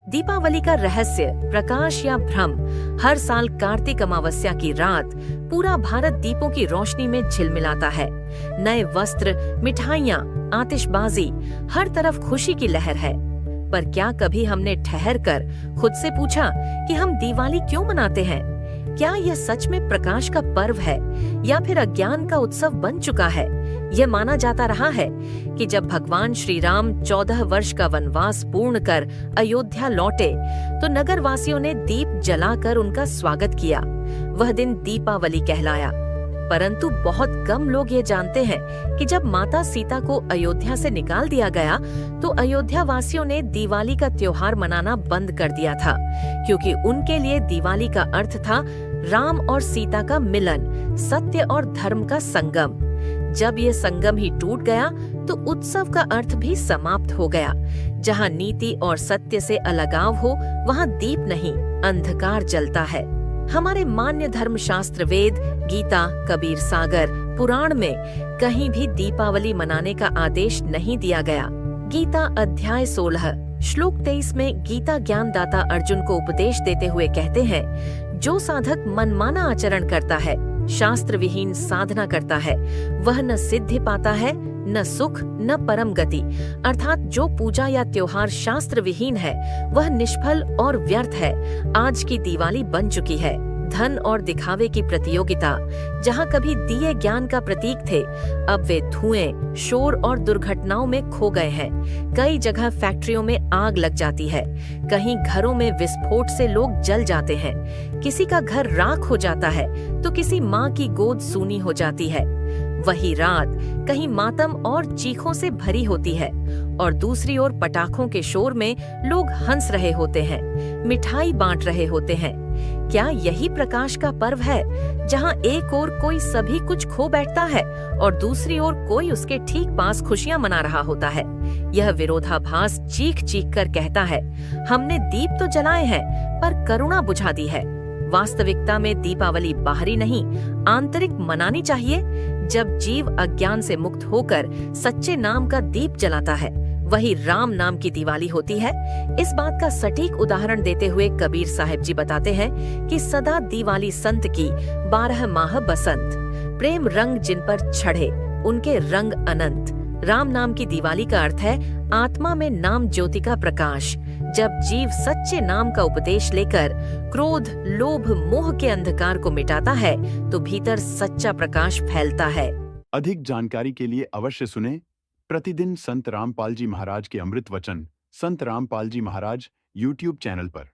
दीपावली का रहस्य, प्रकाश या भ्रम। हर साल कार्तिक अमावस्या की रात पूरा भारत दीपों की रोशनी में झिलमिलाता है। नए वस्त्र, मिठाइयाँ, आतिशबाजी, हर तरफ खुशी की लहर है। पर क्या कभी हमने ठहर कर खुद से पूछा कि हम दिवाली क्यों मनाते हैं? क्या यह सच में प्रकाश का पर्व है या फिर अज्ञान का उत्सव बन चुका है? यह माना जाता रहा है कि जब भगवान श्री राम 14 वर्ष का वनवास पूर्ण कर अयोध्या लौटे तो नगर वासियों ने दीप जलाकर उनका स्वागत किया। वह दिन दीपावली कहलाया। परंतु बहुत कम लोग ये जानते हैं कि जब माता सीता को अयोध्या से निकाल दिया गया तो अयोध्या वासियों ने दिवाली का त्योहार मनाना बंद कर दिया था, क्योंकि उनके लिए दिवाली का अर्थ था राम और सीता का मिलन, सत्य और धर्म का संगम। जब ये संगम ही टूट गया तो उत्सव का अर्थ भी समाप्त हो गया। जहाँ नीति और सत्य से अलगाव हो वहाँ दीप नहीं, अंधकार जलता है। हमारे मान्य धर्मशास्त्र वेद, गीता, कबीर सागर, पुराण में कहीं भी दीपावली मनाने का आदेश नहीं दिया गया। गीता अध्याय 16 श्लोक 23 में गीता ज्ञानदाता अर्जुन को उपदेश देते हुए कहते हैं, जो साधक मनमाना आचरण करता है, शास्त्र विहीन साधना करता है, वह न सिद्धि पाता है, न सुख, न परम गति। अर्थात जो पूजा या त्योहार शास्त्र विहीन है वह निष्फल और व्यर्थ है। आज की दिवाली बन चुकी है धन और दिखावे की प्रतियोगिता। जहाँ कभी दिए ज्ञान का प्रतीक थे, अब वे धुएं, शोर और दुर्घटनाओं में खो गए हैं। कई जगह फैक्ट्रियों में आग लग जाती है, कहीं घरों में विस्फोट से लोग जल जाते हैं, किसी का घर राख हो जाता है तो किसी माँ की गोद सूनी हो जाती है। वही रात कहीं मातम और चीखों से भरी होती है और दूसरी ओर पटाखों के शोर में लोग हंस रहे होते हैं, मिठाई बांट रहे होते हैं। क्या यही प्रकाश का पर्व है, जहां एक ओर कोई सभी कुछ खो बैठता है और दूसरी ओर कोई उसके ठीक पास खुशियां मना रहा होता है? यह विरोधाभास चीख चीख कर कहता है, हमने दीप तो जलाए हैं पर करुणा बुझा दी है। वास्तविकता में दीपावली बाहरी नहीं, आंतरिक मनानी चाहिए। जब जीव अज्ञान से मुक्त होकर सच्चे नाम का दीप जलाता है, वही राम नाम की दिवाली होती है। इस बात का सटीक उदाहरण देते हुए कबीर साहिब जी बताते हैं कि सदा दिवाली संत की 12 माह बसंत, प्रेम रंग जिन पर चढ़े उनके रंग अनंत। राम नाम की दिवाली का अर्थ है आत्मा में नाम ज्योति का प्रकाश। जब जीव सच्चे नाम का उपदेश लेकर क्रोध, लोभ, मोह के अंधकार को मिटाता है तो भीतर सच्चा प्रकाश फैलता है। अधिक जानकारी के लिए अवश्य सुने प्रतिदिन संत रामपाल जी महाराज के अमृत वचन, संत रामपाल जी महाराज YouTube चैनल पर।